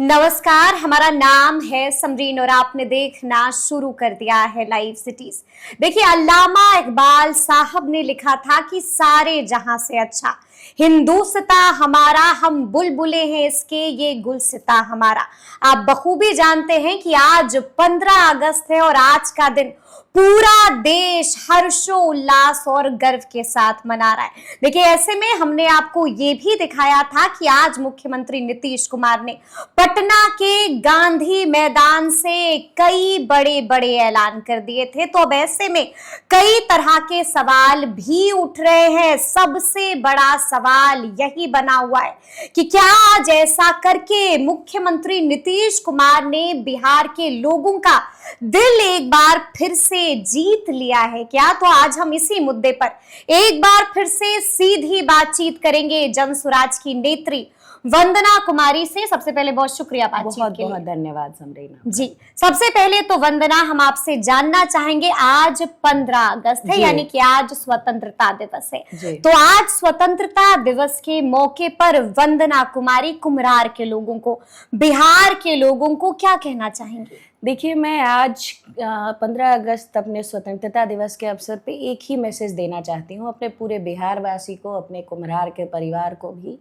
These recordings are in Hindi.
नमस्कार, हमारा नाम है समरीन और आपने देखना शुरू कर दिया है लाइव सिटीज। देखिए, अल्लामा इकबाल साहब ने लिखा था कि सारे जहां से अच्छा हिंदुस्ता हमारा, हम बुलबुले हैं इसके, ये गुलसिता हमारा। आप बखूबी जानते हैं कि आज 15 अगस्त है और आज का दिन पूरा देश हर्षोल्लास और गर्व के साथ मना रहा है। देखिए, ऐसे में हमने आपको ये भी दिखाया था कि आज मुख्यमंत्री नीतीश कुमार ने पटना के गांधी मैदान से कई बड़े बड़े ऐलान कर दिए थे। तो अब ऐसे में कई तरह के सवाल भी उठ रहे हैं। सबसे बड़ा सवाल यही बना हुआ है कि क्या आज ऐसा करके मुख्यमंत्री नीतीश कुमार ने बिहार के लोगों का दिल एक बार फिर से जीत लिया है क्या? तो आज हम इसी मुद्दे पर एक बार फिर से सीधी बातचीत करेंगे जनसुराज की नेत्री वंदना कुमारी से। सबसे पहले बहुत शुक्रिया बातचीत के लिए। बहुत धन्यवाद समरीना जी। सबसे पहले तो वंदना, हम आपसे जानना चाहेंगे, आज 15 अगस्त है, यानी कि आज स्वतंत्रता दिवस है। तो आज स्वतंत्रता दिवस के मौके पर वंदना कुमारी कुम्हरार के लोगों को, बिहार के लोगों को क्या कहना चाहेंगे? देखिए, मैं आज 15 अगस्त अपने स्वतंत्रता दिवस के अवसर पे एक ही मैसेज देना चाहती हूँ अपने पूरे बिहार वासी को, अपने कुम्हरार के परिवार को भी,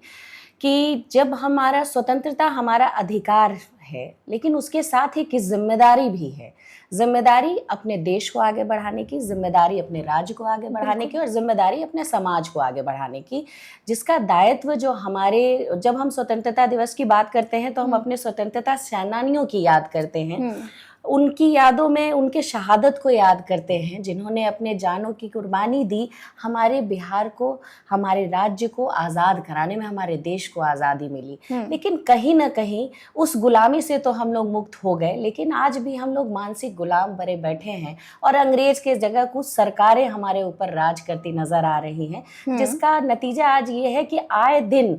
कि जब हमारा स्वतंत्रता हमारा अधिकार है, लेकिन उसके साथ ही किस जिम्मेदारी भी है। जिम्मेदारी अपने देश को आगे बढ़ाने की, जिम्मेदारी अपने राज्य को आगे बढ़ाने की और जिम्मेदारी अपने समाज को आगे बढ़ाने की, जिसका दायित्व जो हमारे, जब हम स्वतंत्रता दिवस की बात करते हैं तो हम अपने स्वतंत्रता सेनानियों की याद करते हैं, उनकी यादों में उनके शहादत को याद करते हैं, जिन्होंने अपने जानों की कुर्बानी दी हमारे बिहार को, हमारे राज्य को आज़ाद कराने में, हमारे देश को आज़ादी मिली। लेकिन कहीं ना कहीं उस गुलामी से तो हम लोग मुक्त हो गए, लेकिन आज भी हम लोग मानसिक गुलाम बने बैठे हैं और अंग्रेज के जगह कुछ सरकारें हमारे ऊपर राज करती नजर आ रही हैं, जिसका नतीजा आज ये है कि आए दिन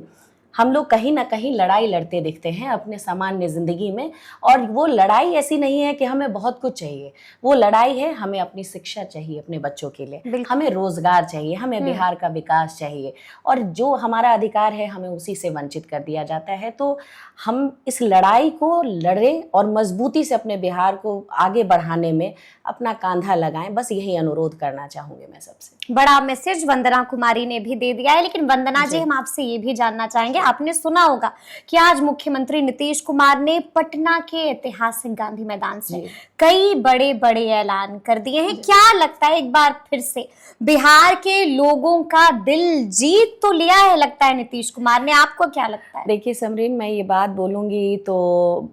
हम लोग कहीं ना कहीं लड़ाई लड़ते दिखते हैं अपने सामान्य जिंदगी में। और वो लड़ाई ऐसी नहीं है कि हमें बहुत कुछ चाहिए, वो लड़ाई है हमें अपनी शिक्षा चाहिए अपने बच्चों के लिए, हमें रोजगार चाहिए, हमें बिहार का विकास चाहिए, और जो हमारा अधिकार है हमें उसी से वंचित कर दिया जाता है। तो हम इस लड़ाई को लड़े और मजबूती से अपने बिहार को आगे बढ़ाने में अपना कांधा लगाएं, बस यही अनुरोध करना चाहूंगी मैं सबसे। बड़ा मैसेज वंदना कुमारी ने भी दे दिया है। लेकिन वंदना जी, हम आपसे ये भी जानना चाहेंगे, आपने सुना होगा कि आज मुख्यमंत्री नीतीश कुमार ने पटना के ऐतिहासिक गांधी मैदान से कई बड़े बड़े ऐलान कर दिए हैं। क्या लगता है, एक बार फिर से बिहार के लोगों का दिल जीत तो लिया है लगता है नीतीश कुमार ने? आपको क्या लगता है? देखिए समरीन, मैं ये बात बोलूंगी तो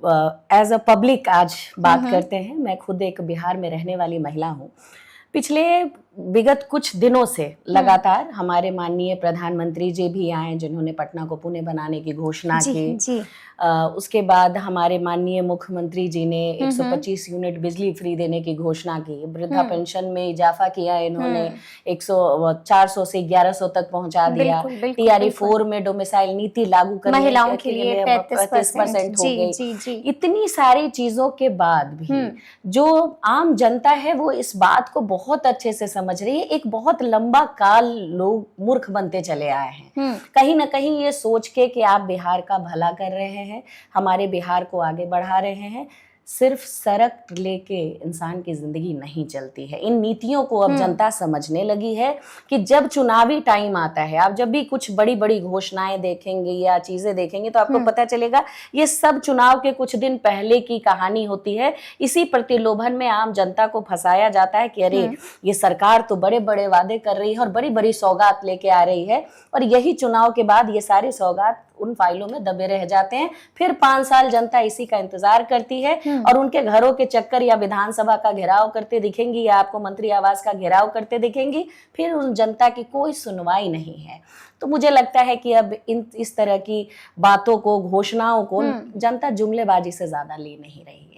एज अ पब्लिक आज बात करते हैं। मैं खुद एक बिहार में रहने वाली महिला हूँ। पिछले विगत कुछ दिनों से लगातार हमारे माननीय प्रधानमंत्री जी भी आए, जिन्होंने पटना को पुणे बनाने की घोषणा की। उसके बाद हमारे माननीय मुख्यमंत्री जी ने 125 यूनिट बिजली फ्री देने की घोषणा की। वृद्धा पेंशन में इजाफा किया इन्होंने, 400 से 1100 तक पहुंचा दिया। TRE 4 में डोमिसाइल नीति लागू करने महिलाओं के लिए 35% हो गई। इतनी सारी चीजों के बाद भी जो आम जनता है वो इस बात को बहुत अच्छे से समझ रही है। एक बहुत लंबा काल लोग मूर्ख बनते चले आए हैं, कहीं ना कहीं ये सोच के कि आप बिहार का भला कर रहे हैं, हमारे बिहार को आगे बढ़ा रहे हैं। सिर्फ सड़क लेके इंसान की जिंदगी नहीं चलती है। इन नीतियों को अब जनता समझने लगी है कि जब चुनावी टाइम आता है, आप जब भी कुछ बड़ी बड़ी घोषणाएं देखेंगे या चीजें देखेंगे तो आपको पता चलेगा ये सब चुनाव के कुछ दिन पहले की कहानी होती है। इसी प्रलोभन में आम जनता को फंसाया जाता है कि अरे ये सरकार तो बड़े बड़े वादे कर रही है और बड़ी बड़ी सौगात लेके आ रही है, और यही चुनाव के बाद ये सारी सौगात उन फाइलों में दबे रह जाते हैं। फिर 5 साल जनता इसी का इंतजार करती है और उनके घरों के चक्कर या विधानसभा का घेराव करते दिखेंगी या आपको मंत्री आवास का घेराव करते दिखेंगी। फिर उन जनता की कोई सुनवाई नहीं है। तो मुझे लगता है कि अब इस तरह की बातों को, घोषणाओं को जनता जुमलेबाजी से ज्यादा ले नहीं रही है।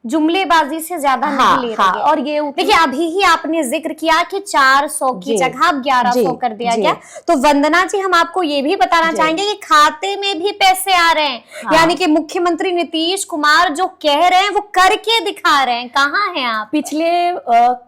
जुमलेबाजी से ज्यादा नहीं ले रही है। और ये देखिए, अभी ही आपने जिक्र किया कि 400 की जगह अब 1100 कर दिया गया। तो वंदना जी, हम आपको ये भी बताना चाहेंगे कि खाते में भी पैसे आ रहे हैं। यानी कि मुख्यमंत्री नीतीश कुमार जो कह रहे हैं वो करके दिखा रहे हैं। कहाँ हैं आप? पिछले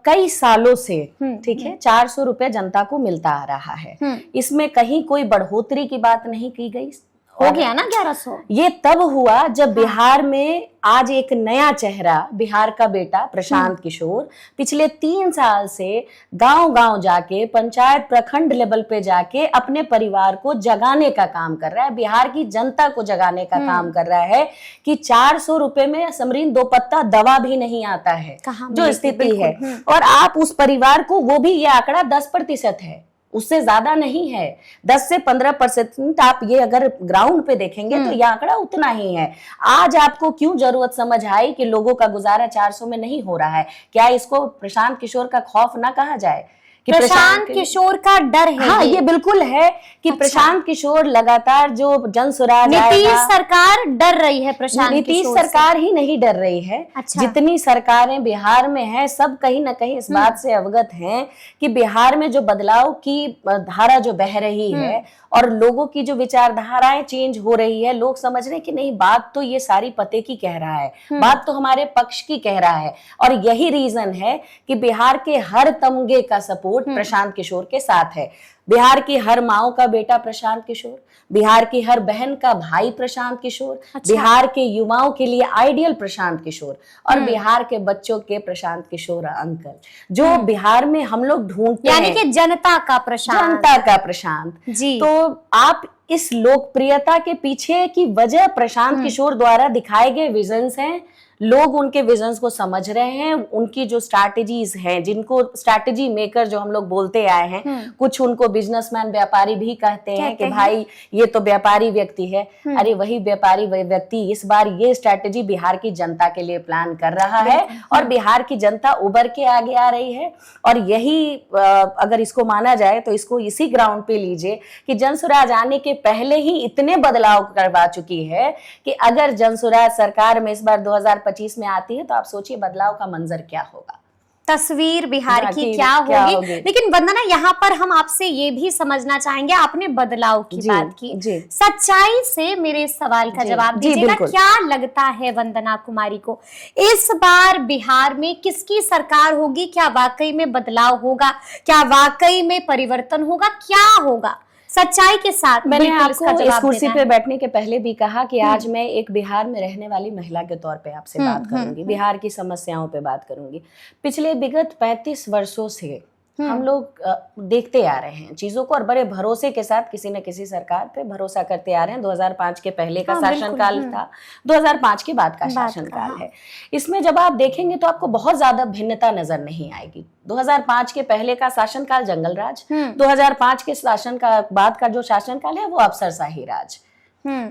कई सालों से, ठीक है, 400 रुपए जनता को मिलता आ रहा है। इसमें कहीं कोई बढ़ोतरी की बात नहीं की गई। हो गया ना 1100। ये तब हुआ जब बिहार में आज एक नया चेहरा, बिहार का बेटा प्रशांत किशोर, पिछले 3 साल से गांव गांव जाके, पंचायत प्रखंड लेवल पे जाके अपने परिवार को जगाने का काम कर रहा है, बिहार की जनता को जगाने का काम कर रहा है कि 400 रुपए में समरीन 2 पत्ता दवा भी नहीं आता है जो स्थिति है। और आप उस परिवार को, वो भी ये आंकड़ा 10% है, उससे ज्यादा नहीं है, 10 से 15%। आप ये अगर ग्राउंड पे देखेंगे तो यह आंकड़ा उतना ही है। आज आपको क्यों जरूरत समझ आई कि लोगों का गुजारा 400 में नहीं हो रहा है? क्या इसको प्रशांत किशोर का खौफ ना कहा जाए कि प्रशांत किशोर का डर है? हाँ, ये बिल्कुल है कि प्रशांत किशोर लगातार जो जन सुराज, नीतीश सरकार डर रही है प्रशांत नीतीश किशोर सरकार ही नहीं डर रही है। जितनी सरकारें बिहार में हैं, सब कहीं ना कहीं इस बात से अवगत हैं कि बिहार में जो बदलाव की धारा जो बह रही है और लोगों की जो विचारधाराएं चेंज हो रही है, लोग समझ रहे हैं कि नहीं, बात तो ये सारी पते की कह रहा है, बात तो हमारे पक्ष की कह रहा है। और यही रीजन है कि बिहार के हर तमगे का सपोर्ट प्रशांत किशोर के साथ है। बिहार की हर माओ का बेटा प्रशांत किशोर, बिहार की हर बहन का भाई प्रशांत किशोर, बिहार के युवाओं के लिए आइडियल प्रशांत किशोर, और बिहार के बच्चों के प्रशांत किशोर अंकल, जो बिहार में हम लोग ढूंढते हैं, यानी कि जनता का प्रशांत। जनता का प्रशांत जी। तो आप इस लोकप्रियता के पीछे की वजह प्रशांत किशोर द्वारा दिखाए गए विजन्स हैं। लोग उनके विजन्स को समझ रहे हैं, उनकी जो स्ट्रैटेजीज हैं, जिनको स्ट्रैटेजी मेकर जो हम लोग बोलते आए हैं, कुछ उनको बिजनेसमैन, व्यापारी भी कहते हैं कि भाई ये तो व्यापारी व्यक्ति है। अरे वही व्यापारी व्यक्ति इस बार ये स्ट्रैटेजी बिहार की जनता के लिए प्लान कर रहा है और बिहार की जनता उभर के आगे आ रही है। और यही अगर इसको माना जाए तो इसको इसी ग्राउंड पे लीजिए कि जनसुराज आने के पहले ही इतने बदलाव करवा चुकी है कि अगर जनसुराज सरकार में इस बार 2025 में आती है तो आप सोचिए बदलाव का मंजर क्या होगा, तस्वीर बिहार की क्या होगी। लेकिन वंदना, यहाँ पर हम आपसे ये भी समझना चाहेंगे, आपने बदलाव की बात की, सच्चाई से मेरे सवाल का जवाब दीजिएगा। क्या लगता है वंदना कुमारी को, इस बार बिहार में किसकी सरकार होगी? क्या वाकई में बदलाव होगा? क्या वाकई में परिवर्तन होगा? क्या होगा? सच्चाई के साथ। मैंने आपको इस कुर्सी पे बैठने के पहले भी कहा कि आज मैं एक बिहार में रहने वाली महिला के तौर पे आपसे बात करूंगी, बिहार की समस्याओं पे बात करूंगी। पिछले विगत 35 वर्षों से हम लोग देखते आ रहे हैं चीजों को और बड़े भरोसे के साथ किसी न किसी सरकार पे भरोसा करते आ रहे हैं। 2005 के पहले का शासनकाल था, 2005 के बाद का शासनकाल है। इसमें जब आप देखेंगे तो आपको बहुत ज्यादा भिन्नता नजर नहीं आएगी। 2005 के पहले का शासनकाल जंगल राज, 2005 के शासन का बाद का जो शासनकाल है वो अफसरशाही राज।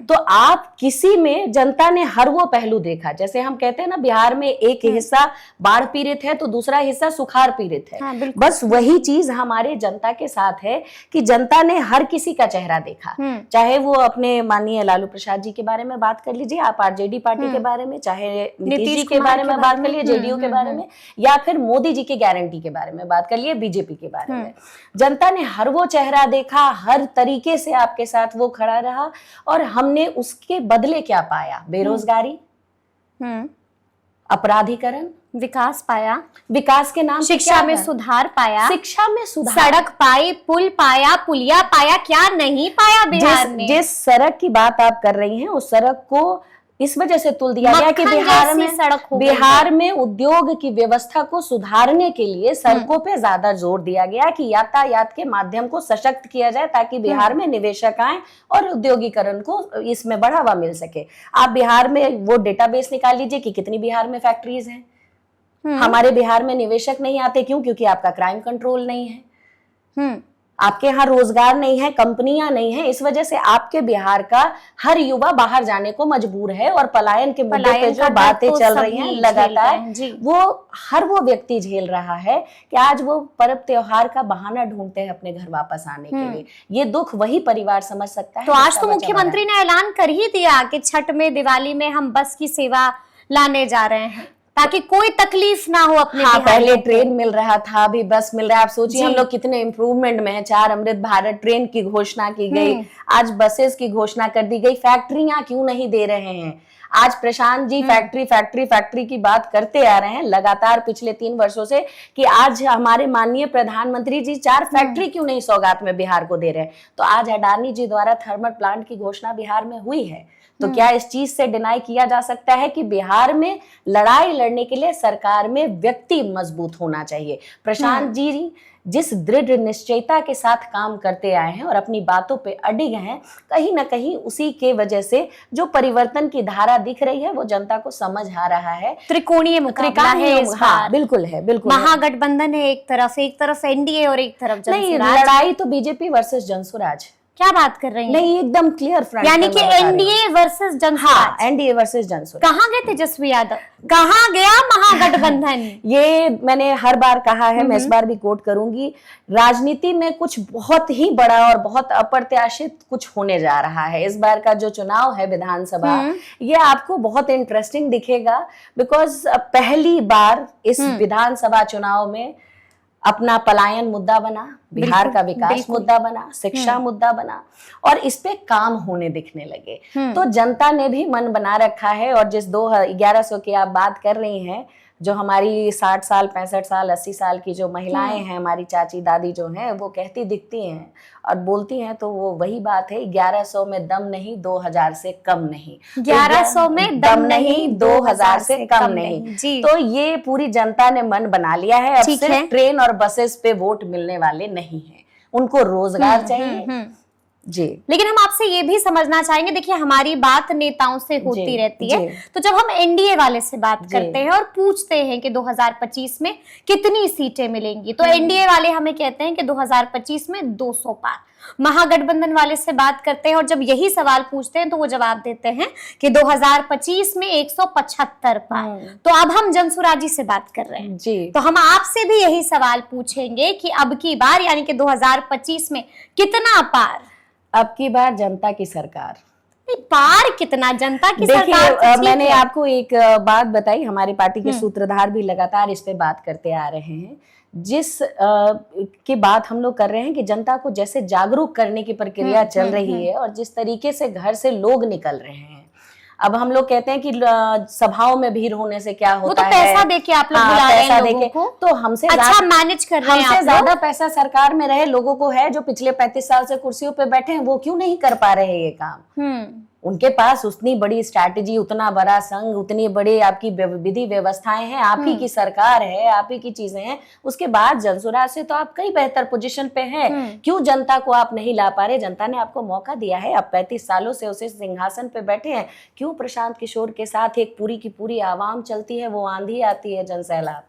तो आप किसी में जनता ने हर वो पहलू देखा, जैसे हम कहते हैं ना बिहार में एक हिस्सा बाढ़ पीड़ित है तो दूसरा हिस्सा सुखाड़ पीड़ित है। हाँ, बस वही चीज हमारे जनता के साथ है कि जनता ने हर किसी का चेहरा देखा, चाहे वो अपने माननीय लालू प्रसाद जी के बारे में बात कर लीजिए, आप आरजेडी पार्टी के बारे में, चाहे नीतीश जी के बारे में बात कर लीजिए, जेडीयू के बारे में, या फिर मोदी जी की गारंटी के बारे में बात कर लिए, बीजेपी के बारे में। जनता ने हर वो चेहरा देखा, हर तरीके से आपके साथ वो खड़ा रहा और हमने उसके बदले क्या पाया? बेरोजगारी, अपराधीकरण, विकास पाया, विकास के नाम शिक्षा में सुधार पाया, शिक्षा में सुधार, सड़क पाई, पुल पाया, पुलिया पाया, क्या नहीं पाया बिहार में? जिस सड़क की बात आप कर रही हैं उस सड़क को इस वजह से तुल दिया गया कि बिहार में उद्योग की व्यवस्था को सुधारने के लिए सड़कों पे ज्यादा जोर दिया गया कि यातायात के माध्यम को सशक्त किया जाए ताकि बिहार में निवेशक आए और उद्योगीकरण को इसमें बढ़ावा मिल सके। आप बिहार में वो डेटाबेस निकाल लीजिए कि कितनी बिहार में फैक्ट्रीज हैं। हमारे बिहार में निवेशक नहीं आते, क्यों? क्योंकि आपका क्राइम कंट्रोल नहीं है, आपके यहाँ रोजगार नहीं है, कंपनियां नहीं है। इस वजह से आपके बिहार का हर युवा बाहर जाने को मजबूर है और पलायन के मुद्दे पे जो बातें चल रही हैं लगातार, वो हर वो व्यक्ति झेल रहा है कि आज वो पर्व त्योहार का बहाना ढूंढते हैं अपने घर वापस आने के लिए। ये दुख वही परिवार समझ सकता है। तो आज तो मुख्यमंत्री ने ऐलान कर ही दिया कि छठ में, दिवाली में हम बस की सेवा लाने जा रहे हैं ताकि कोई तकलीफ ना हो अपने। हाँ, पहले ट्रेन मिल रहा था, अभी बस मिल रहा है। आप सोचिए हम लोग कितने इम्प्रूवमेंट में है। 4 अमृत भारत ट्रेन की घोषणा की गई, आज बसेस की घोषणा कर दी गई। फैक्ट्रियां क्यों नहीं दे रहे हैं? आज Prashant ji factory factory factory की बात करते आ रहे हैं लगातार पिछले 3 वर्षों से कि आज हमारे माननीय प्रधानमंत्री जी 4 फैक्ट्री क्यों नहीं सौगात में बिहार को दे रहे हैं। तो आज अडानी जी द्वारा थर्मल प्लांट की घोषणा बिहार में हुई है, तो क्या इस चीज से डिनाई किया जा सकता है कि बिहार में लड़ाई लड़ने के लिए सरकार में व्यक्ति मजबूत होना चाहिए। प्रशांत जी जिस दृढ़ निश्चयता के साथ काम करते आए हैं और अपनी बातों पे अडिग हैं, कहीं ना कहीं उसी के वजह से जो परिवर्तन की धारा दिख रही है वो जनता को समझ आ रहा है। त्रिकोणीय मुकाबला है इस बार। हाँ, बिल्कुल है, बिल्कुल महागठबंधन है, एक तरफ एनडीए और एक तरफ नहीं, जनसुराज। लड़ाई तो बीजेपी वर्सेस जनसुराज। क्या बात कर रही हैं? नहीं, एकदम क्लियर फ्रंट, यानी कि एनडीए वर्सेस जनसुराज। हाँ, एनडीए वर्सेस जनसुराज। कहाँ गए तेजस्वी यादव, कहाँ गया महागठबंधन? ये मैंने हर बार कहा है, मैं इस बार भी कोट करूंगी, राजनीति में कुछ बहुत ही बड़ा और बहुत अप्रत्याशित कुछ होने जा रहा है। इस बार का जो चुनाव है विधानसभा, ये आपको बहुत इंटरेस्टिंग दिखेगा, बिकॉज पहली बार इस विधानसभा चुनाव में अपना पलायन मुद्दा बना, बिहार का विकास मुद्दा बना, शिक्षा मुद्दा बना और इस पे काम होने दिखने लगे। तो जनता ने भी मन बना रखा है। और जिस 1100 की आप बात कर रही हैं, जो हमारी 60 साल 65 साल 80 साल की जो महिलाएं हैं, हमारी चाची दादी जो हैं, वो कहती दिखती हैं और बोलती हैं, तो वो वही बात है, 1100 में दम नहीं, 2000 से कम नहीं। 1100 में दम नहीं, 2000 से कम नहीं। तो ये पूरी जनता ने मन बना लिया है। अब सिर्फ ट्रेन और बसेस पे वोट मिलने वाले नहीं है, उनको रोजगार चाहिए जी। लेकिन हम आपसे ये भी समझना चाहेंगे, देखिए हमारी बात नेताओं से होती रहती है, तो जब हम एनडीए वाले से बात करते हैं और पूछते हैं कि 2025 में कितनी सीटें मिलेंगी, तो एनडीए वाले हमें कहते हैं कि 2025 में 200 पार। महागठबंधन वाले से बात करते हैं और जब यही सवाल पूछते हैं तो वो जवाब देते हैं कि 2025 में 175 पार। तो अब हम जनसुराजी से बात कर रहे हैं जी, तो हम आपसे भी यही सवाल पूछेंगे कि अब की बार यानी कि 2025 में कितना पार? अब की बार जनता की सरकार। पार कितना? जनता की सरकार। देखिए, मैंने आपको एक बात बताई, हमारी पार्टी के सूत्रधार भी लगातार इस पे बात करते आ रहे हैं, जिस की बात हम लोग कर रहे हैं कि जनता को जैसे जागरूक करने की प्रक्रिया चल रही है और जिस तरीके से घर से लोग निकल रहे हैं। अब हम लोग कहते हैं कि सभाओं में भीड़ होने से क्या होता है, वो तो पैसा देके आप लोग बुला रहे हैं लोगों को, तो हमसे अच्छा मैनेज कर रहे हैं, हमसे ज्यादा पैसा सरकार में रहे लोगों को है, जो पिछले 35 साल से कुर्सियों पे बैठे हैं, वो क्यों नहीं कर पा रहे हैं ये काम? उनके पास उतनी बड़ी स्ट्रैटेजी, उतना बड़ा संघ, उतनी बड़ी आपकी विधि व्यवस्थाएं हैं, आप ही की सरकार है, आप ही की चीजें हैं, उसके बाद जनसुराज से तो आप कई बेहतर पोजीशन पे हैं। क्यों जनता को आप नहीं ला पा रहे? जनता ने आपको मौका दिया है, आप 35 सालों से उसे सिंहासन पे बैठे हैं। क्यों प्रशांत किशोर के साथ एक पूरी की पूरी आवाम चलती है, वो आंधी आती है, जनसैलाब?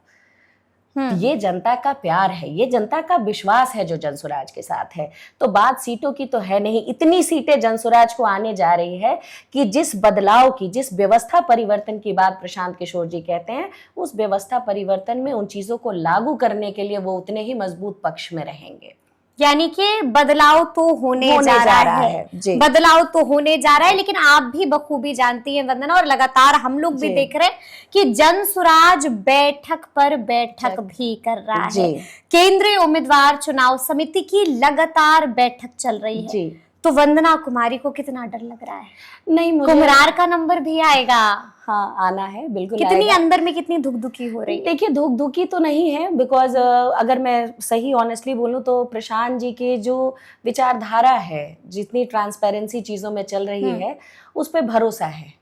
ये जनता का प्यार है, ये जनता का विश्वास है जो जनसुराज के साथ है। तो बात सीटों की तो है नहीं, इतनी सीटें जनसुराज को आने जा रही है कि जिस बदलाव की, जिस व्यवस्था परिवर्तन की बात प्रशांत किशोर जी कहते हैं, उस व्यवस्था परिवर्तन में उन चीजों को लागू करने के लिए वो उतने ही मजबूत पक्ष में रहेंगे। यानी कि बदलाव तो होने जा रहा है, बदलाव तो होने जा रहा है, लेकिन आप भी बखूबी जानती हैं वंदना, और लगातार हम लोग भी देख रहे हैं कि जनसुराज बैठक पर बैठक भी कर रहा है। केंद्रीय उम्मीदवार चुनाव समिति की लगातार बैठक चल रही है, तो वंदना कुमारी को कितना डर लग रहा है? नहीं, मुझे कुम्हरार का नंबर भी आएगा। हाँ, आना है, बिल्कुल। कितनी अंदर में कितनी धुकधुकी हो रही है? देखिए, धुकधुकी तो नहीं है, बिकॉज अगर मैं सही ऑनेस्टली बोलूं तो प्रशांत जी के जो विचारधारा है, जितनी ट्रांसपेरेंसी चीजों में चल रही है, उस पर भरोसा है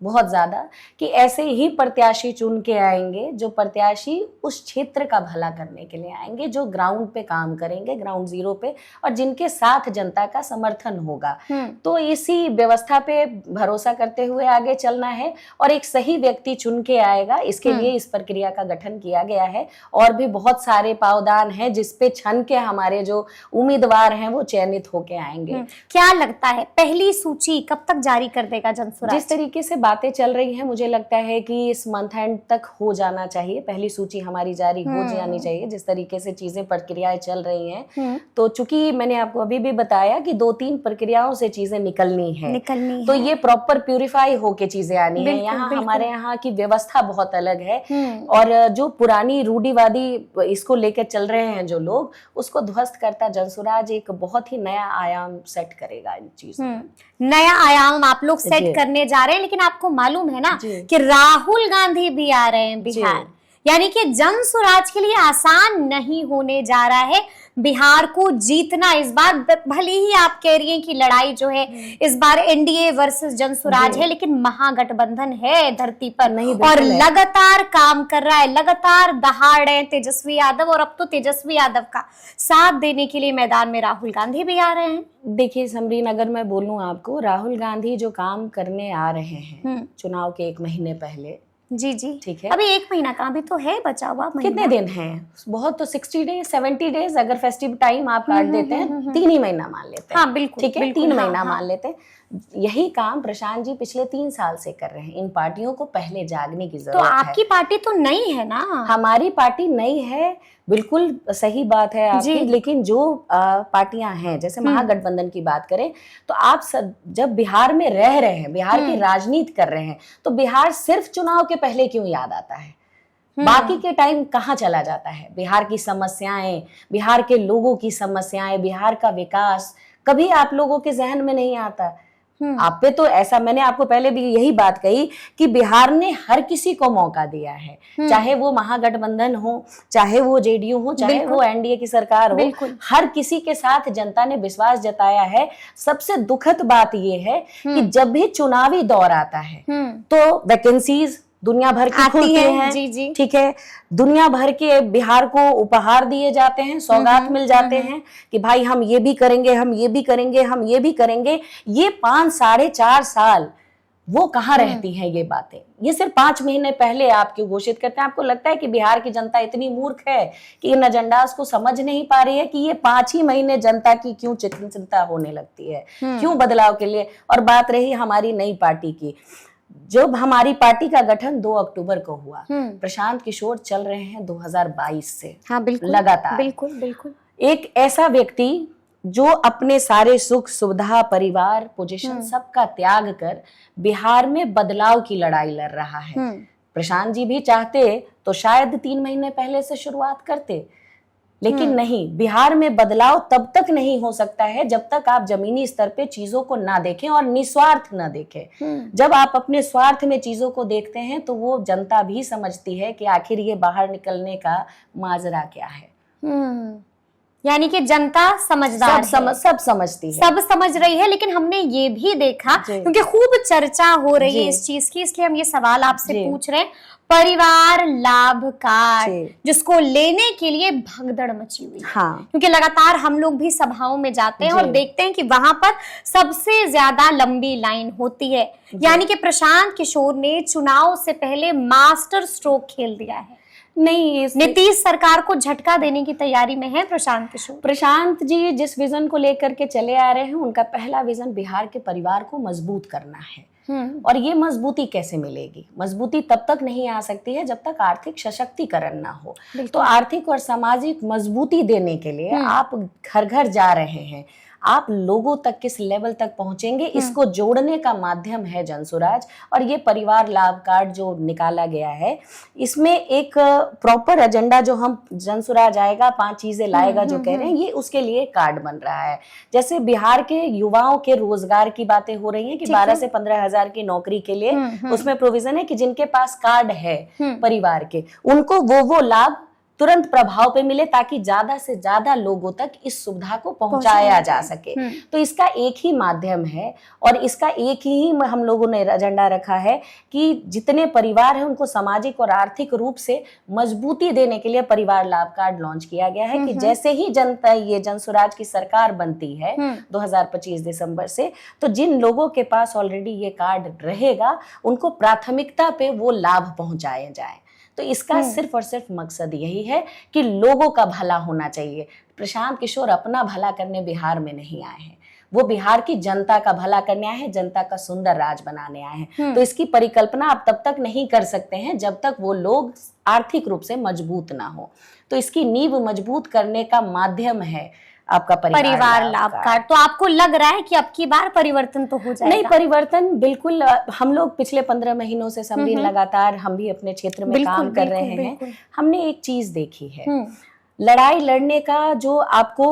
बहुत ज्यादा कि ऐसे ही प्रत्याशी चुन के आएंगे, जो प्रत्याशी उस क्षेत्र का भला करने के लिए आएंगे, जो ग्राउंड पे काम करेंगे, ग्राउंड जीरो पे, और जिनके साथ जनता का समर्थन होगा। तो इसी व्यवस्था पे भरोसा करते हुए आगे चलना है और एक सही व्यक्ति चुन के आएगा। इसके लिए इस प्रक्रिया का गठन किया गया है और भी बहुत सारे पावदान हैं जिसपे छन के हमारे जो उम्मीदवार हैं वो चयनित होके आएंगे। क्या लगता है पहली सूची कब तक जारी कर देगा जनसुराज? जिस तरीके से बातें चल रही हैं, मुझे लगता है कि इस मंथ एंड तक हो जाना चाहिए, पहली सूची हमारी जारी हो जानी चाहिए। जिस तरीके से चीजें प्रक्रियाएं चल रही हैं, तो चूंकि मैंने आपको अभी भी बताया कि 2-3 प्रक्रियाओं से चीजें निकलनी है, तो ये प्रॉपर प्यूरिफाई होके चीजें आनी है। यहाँ हमारे यहाँ की व्यवस्था बहुत अलग है और जो पुरानी रूढ़िवादी इसको लेकर चल रहे हैं जो लोग, उसको ध्वस्त करता जनसुराज एक बहुत ही नया आयाम सेट करेगा इन चीजों। नया आयाम आप लोग सेट करने जा रहे हैं, लेकिन आपको आपको मालूम है ना जी। कि राहुल गांधी भी आ रहे हैं बिहार, यानी कि जन स्वराज के लिए आसान नहीं होने जा रहा है बिहार को जीतना इस बार। भले ही आप कह रही हैं कि लड़ाई जो है इस बार एनडीए वर्सेस जन स्वराज है, लेकिन महागठबंधन है धरती पर नहीं, और बिल्कुल है। लगातार काम कर रहा है, लगातार दहाड़ रहे हैं तेजस्वी यादव, और अब तो तेजस्वी यादव का साथ देने के लिए मैदान में राहुल गांधी भी आ रहे हैं। देखिए समरीन, अगर मैं बोलूं आपको, राहुल गांधी जो काम करने आ रहे हैं चुनाव के 1 महीने पहले, जी जी ठीक है, अभी 1 महीना का भी तो है बचा हुआ महीना। कितने दिन हैं? बहुत तो 60 डेज 70 डेज, अगर फेस्टिव टाइम आप काट देते हैं 3 ही महीना मान लेते हैं। हाँ बिल्कुल, ठीक है, बिल्कुल, 3 हाँ, महीना हाँ। मान लेते हैं। यही काम प्रशांत जी पिछले 3 साल से कर रहे हैं। इन पार्टियों को पहले जागने की तो जरूरत है। आपकी पार्टी तो नई है ना? हमारी पार्टी नई है, बिल्कुल सही बात है आपकी, लेकिन जो पार्टियां हैं, जैसे महागठबंधन की बात करें, तो आप जब बिहार में रह रहे हैं, बिहार की राजनीति कर रहे हैं, तो बिहार सिर्फ चुनाव के पहले क्यों याद आता है? बाकी के टाइम कहाँ चला जाता है? बिहार की समस्याएं, बिहार के लोगों की समस्याएं, बिहार का विकास कभी आप लोगों के जहन में नहीं आता। आप पे तो ऐसा, मैंने आपको पहले भी यही बात कही कि बिहार ने हर किसी को मौका दिया है, चाहे वो महागठबंधन हो, चाहे वो जेडीयू हो, चाहे वो एनडीए की सरकार हो, हर किसी के साथ जनता ने विश्वास जताया है। सबसे दुखद बात ये है कि जब भी चुनावी दौर आता है तो वैकेंसीज दुनिया भर की खुलती हैं, जी जी, ठीक है, दुनिया भर के बिहार को उपहार दिए जाते हैं, सौगात मिल जाते हैं कि भाई हम ये भी करेंगे, हम ये भी करेंगे, हम ये भी करेंगे। ये 5 साढ़े 4 साल वो कहाँ रहती हैं ये बातें? ये सिर्फ 5 महीने पहले आप क्यों घोषित करते हैं? आपको लगता है कि बिहार की जनता इतनी मूर्ख है कि इन एजेंडास को समझ नहीं पा रही है कि ये 5 ही महीने जनता की क्यों चिंता होने लगती है, क्यों बदलाव के लिए? और बात रही हमारी नई पार्टी की, जब हमारी पार्टी का गठन 2 अक्टूबर को हुआ, प्रशांत किशोर चल रहे हैं 2022 से, हाँ बिल्कुल, लगातार। बिल्कुल बिल्कुल एक ऐसा व्यक्ति जो अपने सारे सुख सुविधा, परिवार, पोजीशन सबका त्याग कर बिहार में बदलाव की लड़ाई लड़ रहा है। प्रशांत जी भी चाहते तो शायद 3 महीने पहले से शुरुआत करते, लेकिन नहीं। बिहार में बदलाव तब तक नहीं हो सकता है जब तक आप जमीनी स्तर पे चीजों को ना देखें और निस्वार्थ ना देखें। जब आप अपने स्वार्थ में चीजों को देखते हैं तो वो जनता भी समझती है कि आखिर ये बाहर निकलने का माजरा क्या है। यानी कि जनता समझदार सब समझती है, सब समझ रही है। लेकिन हमने ये भी देखा, क्योंकि खूब चर्चा हो रही है इस चीज की, इसलिए हम ये सवाल आपसे पूछ रहे हैं, परिवार लाभ कार्ड जिसको लेने के लिए भगदड़ मची हुई है। हाँ। क्योंकि लगातार हम लोग भी सभाओं में जाते हैं और देखते हैं कि वहां पर सबसे ज्यादा लंबी लाइन होती है। यानी कि प्रशांत किशोर ने चुनाव से पहले मास्टर स्ट्रोक खेल दिया है। नहीं, नीतीश सरकार को झटका देने की तैयारी में है प्रशांत किशोर। प्रशांत जी जिस विजन को लेकर के चले आ रहे हैं, उनका पहला विजन बिहार के परिवार को मजबूत करना है। और ये मजबूती कैसे मिलेगी? मजबूती तब तक नहीं आ सकती है जब तक आर्थिक सशक्तिकरण ना हो। तो आर्थिक और सामाजिक मजबूती देने के लिए आप घर घर जा रहे हैं, आप लोगों तक किस लेवल तक पहुंचेंगे, इसको जोड़ने का माध्यम है जनसुराज। और ये परिवार लाभ कार्ड जो निकाला गया है, इसमें एक प्रॉपर एजेंडा जो हम जनसुराज आएगा, 5 चीजें लाएगा जो कह रहे हैं, ये उसके लिए कार्ड बन रहा है। जैसे बिहार के युवाओं के रोजगार की बातें हो रही हैं कि 12 से 15 हजार की नौकरी के लिए उसमें प्रोविजन है कि जिनके पास कार्ड है परिवार के, उनको वो लाभ तुरंत प्रभाव पे मिले, ताकि ज्यादा से ज्यादा लोगों तक इस सुविधा को पहुंचाया जा सके। तो इसका एक ही माध्यम है और इसका एक ही हम लोगों ने एजेंडा रखा है कि जितने परिवार हैं उनको सामाजिक और आर्थिक रूप से मजबूती देने के लिए परिवार लाभ कार्ड लॉन्च किया गया है कि जैसे ही जनता ये जनसुराज की सरकार बनती है 2025 दिसंबर से, तो जिन लोगों के पास ऑलरेडी ये कार्ड रहेगा उनको प्राथमिकता पे वो लाभ पहुंचाए जाए। तो इसका सिर्फ और सिर्फ मकसद यही है कि लोगों का भला होना चाहिए। प्रशांत किशोर अपना भला करने बिहार में नहीं आए हैं, वो बिहार की जनता का भला करने आए हैं, जनता का सुंदर राज बनाने आए हैं। तो इसकी परिकल्पना आप तब तक नहीं कर सकते हैं जब तक वो लोग आर्थिक रूप से मजबूत ना हो। तो इसकी नींव मजबूत करने का माध्यम है आपका परिवार लाभ कार्ड। तो आपको लग रहा है कि अब की बार परिवर्तन तो हो जाएगा? नहीं, परिवर्तन बिल्कुल। हम लोग पिछले 15 महीनों से समरीन लगातार हम भी अपने क्षेत्र में काम कर रहे हैं। हमने एक चीज देखी है, लड़ाई लड़ने का जो आपको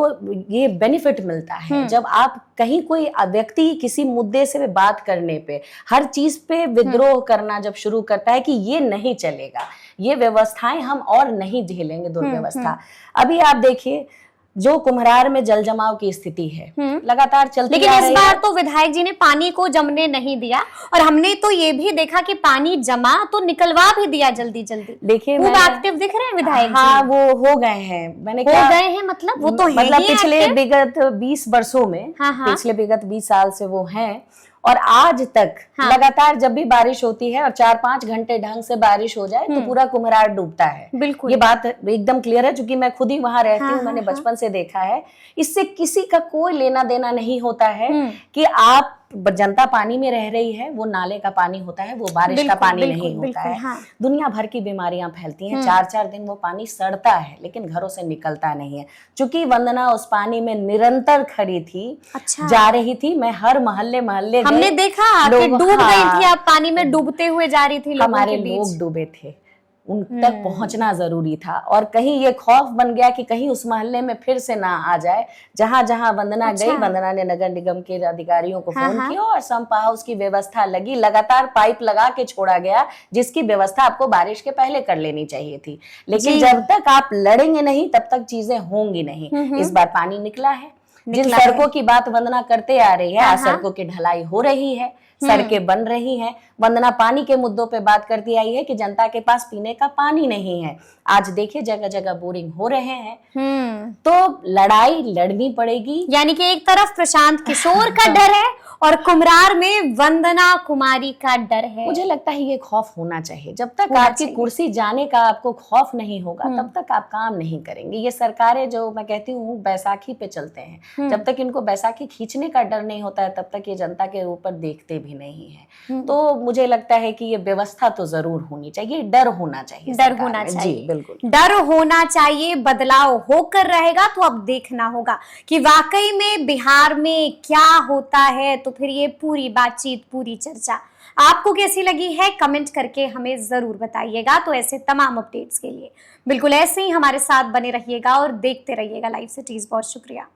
ये बेनिफिट मिलता है, जब आप कहीं कोई व्यक्ति किसी मुद्दे से बात करने पे, हर चीज पे विद्रोह करना जब शुरू करता है कि ये नहीं चलेगा, ये व्यवस्थाएं हम और नहीं झेलेंगे, दुर्व्यवस्था। अभी आप देखिए जो कुम्हरार में जल जमाव की स्थिति है लगातार चलती लेकिन आ इस रही बार है। तो विधायक जी ने पानी को जमने नहीं दिया, और हमने तो ये भी देखा कि पानी जमा तो निकलवा भी दिया जल्दी जल्दी। देखिए खूब एक्टिव दिख रहे हैं विधायक हाँ, जी। वो हो गए हैं, मैंने हो गए हैं मतलब वो तो है मतलब ही पिछले active। विगत 20 वर्षों में, हाँ। पिछले विगत 20 साल से वो हैं, और आज तक लगातार जब भी बारिश होती है और 4-5 घंटे ढंग से बारिश हो जाए तो पूरा कुम्हरार डूबता है। बिल्कुल ये बात एकदम क्लियर है, क्योंकि मैं खुद ही वहां रहती हूँ, मैंने बचपन से देखा है। इससे किसी का कोई लेना देना नहीं होता है कि आप जनता पानी में रह रही है, वो नाले का पानी होता है, वो बारिश का पानी नहीं होता है। हाँ। दुनिया भर की बीमारियां फैलती हैं, 4-4 दिन वो पानी सड़ता है लेकिन घरों से निकलता नहीं है। चूंकि वंदना उस पानी में निरंतर खड़ी थी, अच्छा। जा रही थी, मैं हर मोहल्ले हमने देखा कि डूब गई थी, आप पानी में डूबते हुए जा रही थी, हमारे लोग डूबे थे, उन तक पहुंचना जरूरी था। और कहीं ये खौफ बन गया कि कहीं उस मोहल्ले में फिर से ना आ जाए। जहां जहां वंदना गई, वंदना ने नगर निगम के अधिकारियों को फोन किया और संप हाउस की व्यवस्था लगी, लगातार पाइप लगा के छोड़ा गया, जिसकी व्यवस्था आपको बारिश के पहले कर लेनी चाहिए थी। लेकिन जब तक आप लड़ेंगे नहीं तब तक चीजें होंगी नहीं। इस बार पानी निकला है, जिन सड़कों की बात वंदना करते आ रही है, आज सड़कों की ढलाई हो रही है, सड़कें बन रही हैं। वंदना पानी के मुद्दों पे बात करती आई है कि जनता के पास पीने का पानी नहीं है। आज देखिए जगह जगह बोरिंग हो रहे हैं। तो लड़ाई लड़नी पड़ेगी। यानी कि एक तरफ प्रशांत किशोर का डर है और कुम्हरार में वंदना कुमारी का डर है। मुझे लगता है ये खौफ होना चाहिए। जब तक आपकी कुर्सी जाने का आपको खौफ नहीं होगा तब तक आप काम नहीं करेंगे। ये सरकारें जो मैं कहती हूँ बैसाखी पे चलते हैं, जब तक इनको बैसाखी खींचने का डर नहीं होता है तब तक ये जनता के ऊपर देखते भी नहीं है। तो मुझे लगता है कि ये व्यवस्था तो जरूर होनी चाहिए, डर होना चाहिए, डर होना चाहिए। जी बिल्कुल, डर होना चाहिए। बदलाव होकर रहेगा तो अब देखना होगा कि वाकई में बिहार में क्या होता है। तो फिर ये पूरी बातचीत, पूरी चर्चा आपको कैसी लगी है, कमेंट करके हमें जरूर बताइएगा। तो ऐसे तमाम अपडेट्स के लिए बिल्कुल ऐसे ही हमारे साथ बने रहिएगा और देखते रहिएगा लाइव सिटीज। बहुत शुक्रिया।